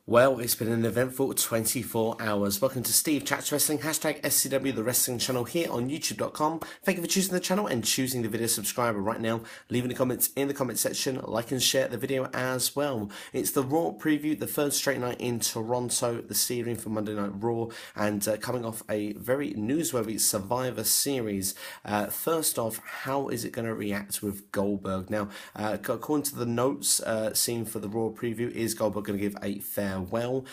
Well, it's been an eventful 24 hours. Welcome to Steve Chats Wrestling, hashtag SCW, the wrestling channel here on youtube.com. Thank you for choosing the channel and choosing the video subscriber right now. Leaving the comments in the comment section, like and share the video as well. It's the Raw preview, the third straight night in Toronto this evening for Monday Night Raw, and coming off a very newsworthy Survivor Series. First off, how is it going to react with Goldberg? Now, according to the notes seen for the Raw preview, is Goldberg going to give a farewell? Well,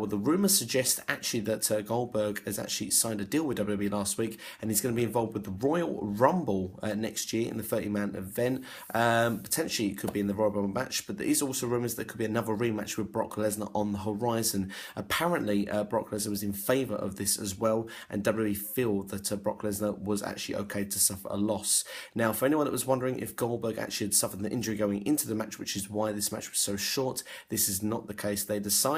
the rumours suggest actually that Goldberg has actually signed a deal with WWE last week, and he's going to be involved with the Royal Rumble next year in the 30-man event. Potentially it could be in the Royal Rumble match, but there is also rumours there could be another rematch with Brock Lesnar on the horizon. Apparently, Brock Lesnar was in favour of this as well, and WWE feel that Brock Lesnar was actually okay to suffer a loss. Now, for anyone that was wondering if Goldberg actually had suffered an injury going into the match, which is why this match was so short, this is not the case. They decided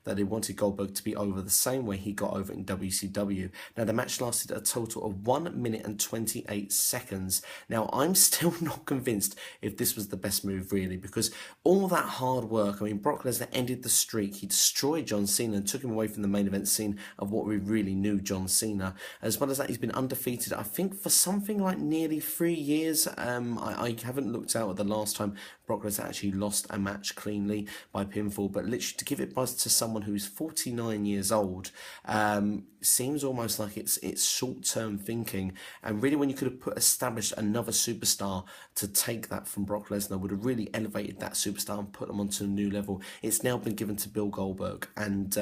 that they wanted Goldberg to be over the same way he got over in WCW. Now, the match lasted a total of 1 minute and 28 seconds. Now, I'm still not convinced if this was the best move, really, because all that hard work, I mean, Brock Lesnar ended the streak. He destroyed John Cena and took him away from the main event scene of what we really knew John Cena. As well as that, he's been undefeated, I think, for something like nearly 3 years. I haven't looked out at the last time Brock Lesnar actually lost a match cleanly by pinfall, but literally to give it to someone who's 49 years old seems almost like it's short-term thinking, and really when you could have established another superstar to take that from Brock Lesnar would have really elevated that superstar and put them onto a new level. It's now been given to Bill Goldberg, and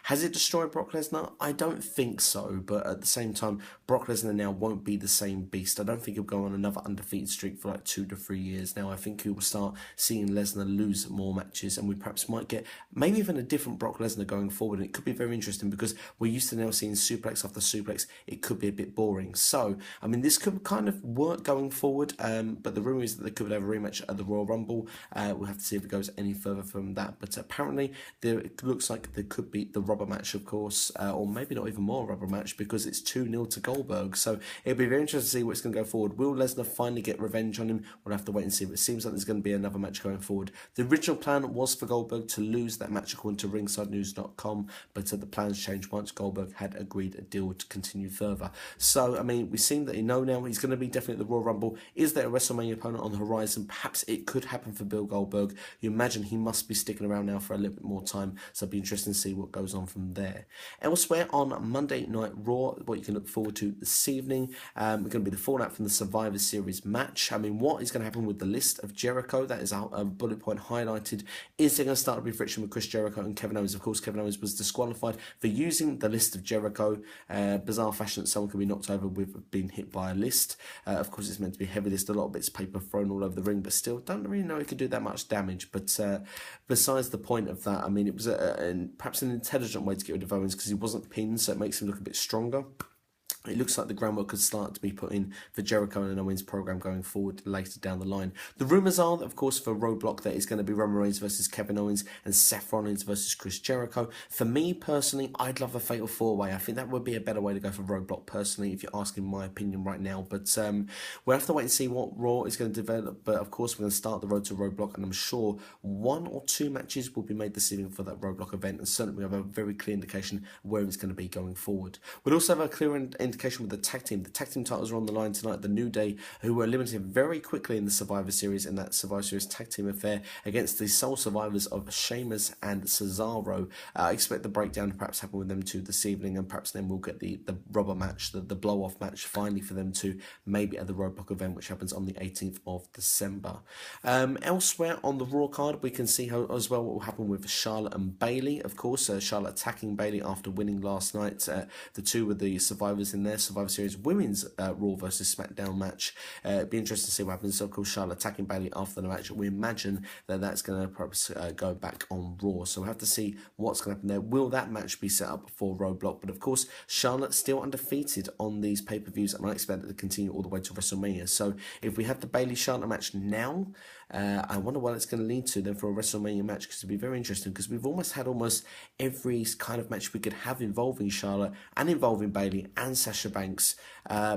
has it destroyed Brock Lesnar? I don't think so, but at the same time, Brock Lesnar now won't be the same beast. I don't think he'll go on another undefeated streak for like 2 to 3 years now. I think he will start seeing Lesnar lose more matches, and we perhaps might get maybe even a different Brock Lesnar going forward, and it could be very interesting because we're used to now seeing suplex after suplex. It could be a bit boring. So, I mean, this could kind of work going forward, but the rumour is that they could have a rematch at the Royal Rumble. We'll have to see if it goes any further from that, but apparently it looks like there could be the rubber match, of course, or maybe not even more rubber match because it's 2-0 to Goldberg. So it'll be very interesting to see what's going to go forward. Will Lesnar finally get revenge on him? We'll have to wait and see, but it seems like there's going to be another match going forward. The original plan was for Goldberg to lose that match according to ringsidenews.com, but the plans changed once Goldberg had agreed a deal to continue further. So, I mean, we've seen that now he's going to be definitely at the Royal Rumble. Is there a WrestleMania opponent on the horizon? Perhaps it could happen for Bill Goldberg. You imagine he must be sticking around now for a little bit more time, so it'll be interesting to see what goes on from there. Elsewhere on Monday Night Raw, what you can look forward to this evening, going to be the fallout from the Survivor Series match. I mean, what is going to happen with the list of Jericho? That is a bullet point highlighted. Is there going to start to be friction with Chris Jericho and Kevin Owens? Of course, Kevin Owens was disqualified for using the list of Jericho. Bizarre fashion that someone can be knocked over with being hit by a list. Of course, it's meant to be heavy list, a lot of bits of paper thrown all over the ring, but still, don't really know it could do that much damage. But besides the point of that, I mean, it was perhaps an intelligent way to get rid of Owens because he wasn't pinned, so it makes him look a bit stronger. It looks like the groundwork could start to be put in for Jericho and Owens' program going forward later down the line. The rumours are, of course, for Roadblock that it's going to be Roman Reigns versus Kevin Owens and Seth Rollins versus Chris Jericho. For me, personally, I'd love a Fatal 4-Way. I think that would be a better way to go for Roadblock, personally, if you're asking my opinion right now. But we'll have to wait and see what Raw is going to develop. But, of course, we're going to start the road to Roadblock, and I'm sure 1 or 2 matches will be made this evening for that Roadblock event, and certainly we have a very clear indication where it's going to be going forward. We'll also have a clear indication with the tag team. The tag team titles are on the line tonight. The New Day, who were eliminated very quickly in the Survivor Series, in that Survivor Series tag team affair against the sole survivors of Sheamus and Cesaro. I expect the breakdown to perhaps happen with them two this evening, and perhaps then we'll get the rubber match, the blow-off match finally for them two, maybe at the Roadblock event, which happens on the 18th of December. Elsewhere on the Raw card, we can see how, as well, what will happen with Charlotte and Bayley. Of course, Charlotte attacking Bayley after winning last night. The two were the survivors in their Survivor Series Women's Raw versus SmackDown match. It'd be interesting to see what happens. So, of course, Charlotte attacking Bayley after the match. We imagine that that's going to perhaps go back on Raw. So we'll have to see what's going to happen there. Will that match be set up for Roadblock? But, of course, Charlotte still undefeated on these pay-per-views, and I expect it to continue all the way to WrestleMania. So if we have the Bayley-Charlotte match now, I wonder what it's going to lead to then for a WrestleMania match, because it'll be very interesting, because we've almost had every kind of match we could have involving Charlotte and involving Bayley and Seth Sasha Banks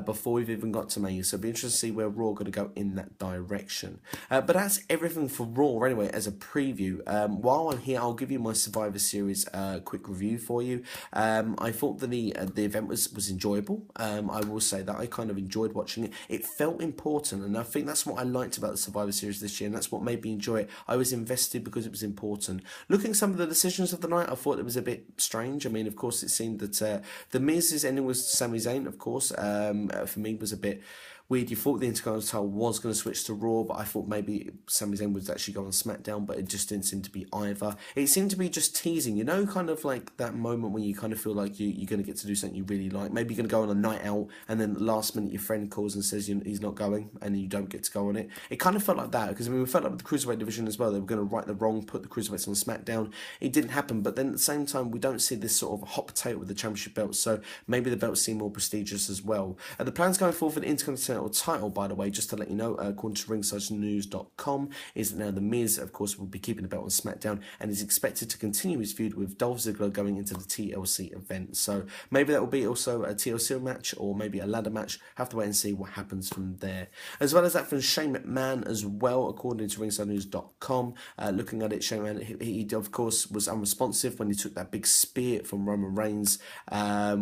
before we've even got to Mania. So it'll be interesting to see where Raw are going to go in that direction. But that's everything for Raw anyway, as a preview. While I'm here, I'll give you my Survivor Series quick review for you. I thought that the event was enjoyable. I will say that I kind of enjoyed watching it. It felt important, and I think that's what I liked about the Survivor Series this year, and that's what made me enjoy it. I was invested because it was important. Looking at some of the decisions of the night, I thought it was a bit strange. I mean, of course, it seemed that the Miz's ending was Sami Zayn, of course, for me was a bit weird. You thought the Intercontinental was going to switch to Raw, but I thought maybe Sami Zayn would actually go on SmackDown, but it just didn't seem to be either. It seemed to be just teasing, kind of like that moment when you kind of feel like you're going to get to do something you really like. Maybe you're going to go on a night out, and then last minute your friend calls and says he's not going, and you don't get to go on it. It kind of felt like that, because I mean, we felt like with the Cruiserweight division as well, they were going to right the wrong, put the Cruiserweights on SmackDown. It didn't happen, but then at the same time, we don't see this sort of hot potato with the championship belts, so maybe the belts seem more prestigious as well. The plans going forward for the Intercontinental title, by the way, just to let you know, according to ringsidenews.com, is that now The Miz, of course, will be keeping the belt on SmackDown and is expected to continue his feud with Dolph Ziggler going into the TLC event. So maybe that will be also a TLC match or maybe a ladder match. Have to wait and see what happens from there. As well as that from Shane McMahon as well, according to ringsidenews.com. Looking at it, Shane McMahon, he of course was unresponsive when he took that big spear from Roman Reigns,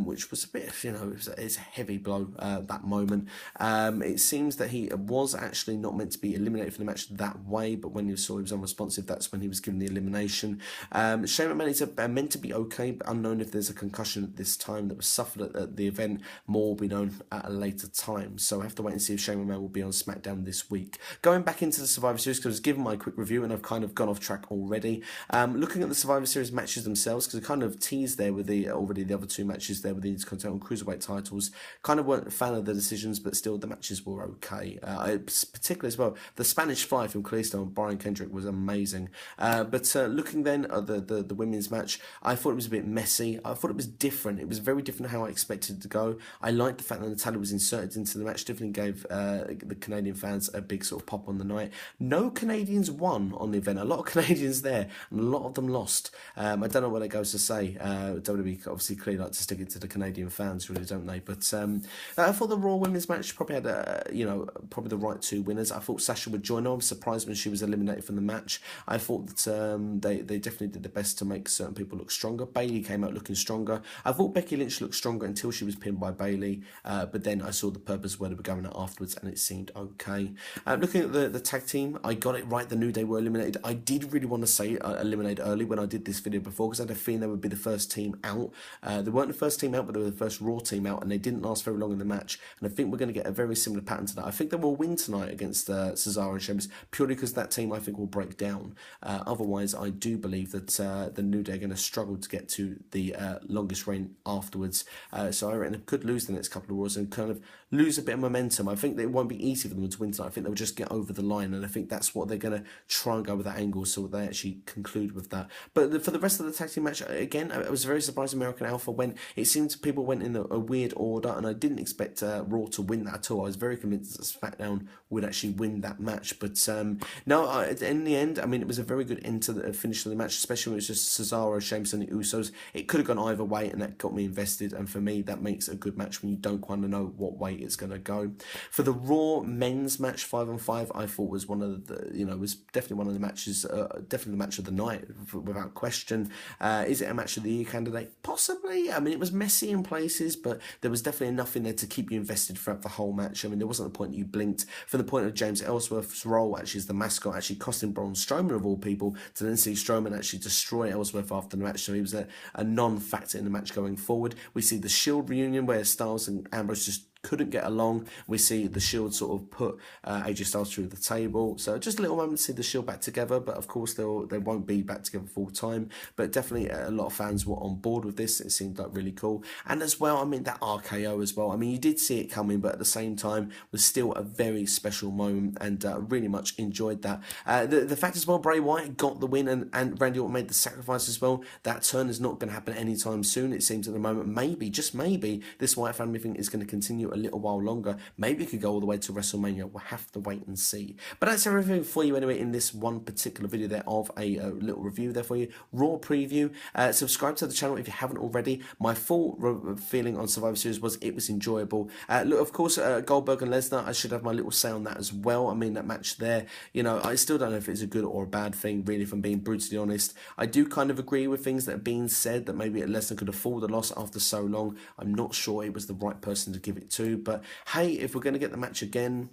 which was a bit, it's a heavy blow that moment. It seems that he was actually not meant to be eliminated from the match that way, but when you saw he was unresponsive, that's when he was given the elimination. Shane McMahon is meant to be okay, but unknown if there's a concussion at this time that was suffered at the event. More will be known at a later time, so I have to wait and see if Shane McMahon will be on SmackDown this week. Going back into the Survivor Series, because I was given my quick review and I've kind of gone off track already. Looking at the Survivor Series matches themselves, because I kind of teased there with the other two matches there with the Intercontinental and Cruiserweight titles, kind of weren't a fan of the decisions, but still the matches were okay. Particularly as well, the Spanish Fly from Kalisto and Brian Kendrick was amazing. But looking then at the women's match, I thought it was a bit messy. I thought it was different. It was very different how I expected it to go. I liked the fact that Natalya was inserted into the match. Definitely gave the Canadian fans a big sort of pop on the night. No Canadians won on the event. A lot of Canadians there, and a lot of them lost. I don't know what it goes to say. WWE obviously clearly like to stick it to the Canadian fans, really, don't they? But I thought the Raw women's match probably had probably the right two winners. I thought Sasha would join. I was surprised when she was eliminated from the match. I thought that they definitely did the best to make certain people look stronger. Bayley came out looking stronger. I thought Becky Lynch looked stronger until she was pinned by Bayley, but then I saw the purpose where they were going out afterwards, and it seemed okay. Looking at the tag team, I got it right. The New Day were eliminated. I did really want to say eliminated early when I did this video before, because I had a feeling they would be the first team out. They weren't the first team out, but they were the first Raw team out, and they didn't last very long in the match. And I think we're going to get a very similar pattern to that. I think they will win tonight against Cesaro and Sheamus, purely because that team I think will break down. Otherwise, I do believe that the New Day are going to struggle to get to the longest reign afterwards. So I reckon they could lose the next couple of Raws and kind of lose a bit of momentum. I think that it won't be easy for them to win tonight. I think they'll just get over the line, and I think that's what they're going to try and go with that angle, so they actually conclude with that. But for the rest of the tag team match, again, I was very surprised American Alpha went. It seemed people went in a weird order, and I didn't expect Raw to win that at all. I was very convinced that SmackDown would actually win that match, but no, in the end, I mean, it was a very good end to the finish of the match, especially when it was just Cesaro, Sheamus and the Usos. It could have gone either way, and that got me invested, and for me, that makes a good match when you don't kind of know what way it's going to go. For the Raw men's match 5-on-5, I thought was one of the, was definitely one of the matches, definitely the match of the night, without question. Is it a match of the year candidate? Possibly. I mean, it was messy in places, but there was definitely enough in there to keep you invested throughout the whole match. I mean, there wasn't a point you blinked. From the point of James Ellsworth's role, actually, as the mascot, actually costing Braun Strowman, of all people, to then see Strowman actually destroy Ellsworth after the match. So he was a non-factor in the match going forward. We see the Shield reunion where Styles and Ambrose just couldn't get along. We see the Shield sort of put AJ Styles through the table. So just a little moment to see the Shield back together, but of course they won't be back together full time. But definitely a lot of fans were on board with this. It seemed like really cool. And as well, I mean, that RKO as well. I mean, you did see it coming, but at the same time was still a very special moment, and really much enjoyed that. The fact as well, Bray Wyatt got the win, and Randy Orton made the sacrifice as well. That turn is not going to happen anytime soon. It seems at the moment, maybe, just maybe, this Wyatt family thing is going to continue a little while longer. Maybe it could go all the way to WrestleMania. We'll have to wait and see. But that's everything for you anyway in this one particular video there of a little review there for you. Raw preview. Subscribe to the channel if you haven't already. My full feeling on Survivor Series was it was enjoyable. Look, of course, Goldberg and Lesnar, I should have my little say on that as well. I mean, that match there, you know, I still don't know if it's a good or a bad thing, really, if I'm being brutally honest. I do kind of agree with things that are being said, that maybe Lesnar could afford the loss after so long. I'm not sure it was the right person to give it to, but hey, if we're going to get the match again,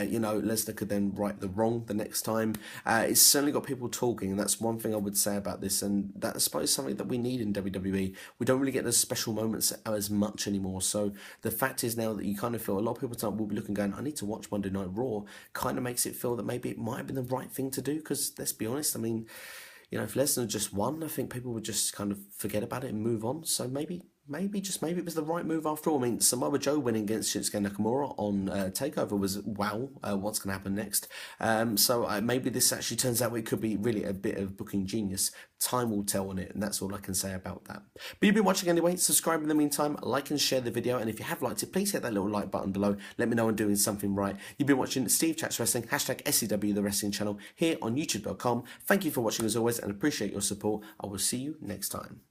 you know, Lesnar could then right the wrong the next time. It's certainly got people talking, and that's one thing I would say about this, and that's, I suppose, something that we need in WWE. We don't really get those special moments as much anymore, so the fact is now that you kind of feel a lot of people will be looking going, I need to watch Monday Night Raw, kind of makes it feel that maybe it might have been the right thing to do, because let's be honest, I mean, you know, if Lesnar just won, I think people would just kind of forget about it and move on. So maybe it was the right move after all. I mean, Samoa Joe winning against Shinsuke Nakamura on TakeOver was, wow, what's going to happen next? So maybe this actually turns out it could be really a bit of booking genius. Time will tell on it, and that's all I can say about that. But you've been watching anyway. Subscribe in the meantime, like and share the video, and if you have liked it, please hit that little like button below. Let me know I'm doing something right. You've been watching Steve Chats Wrestling, hashtag SCW, the wrestling channel, here on YouTube.com. Thank you for watching as always, and appreciate your support. I will see you next time.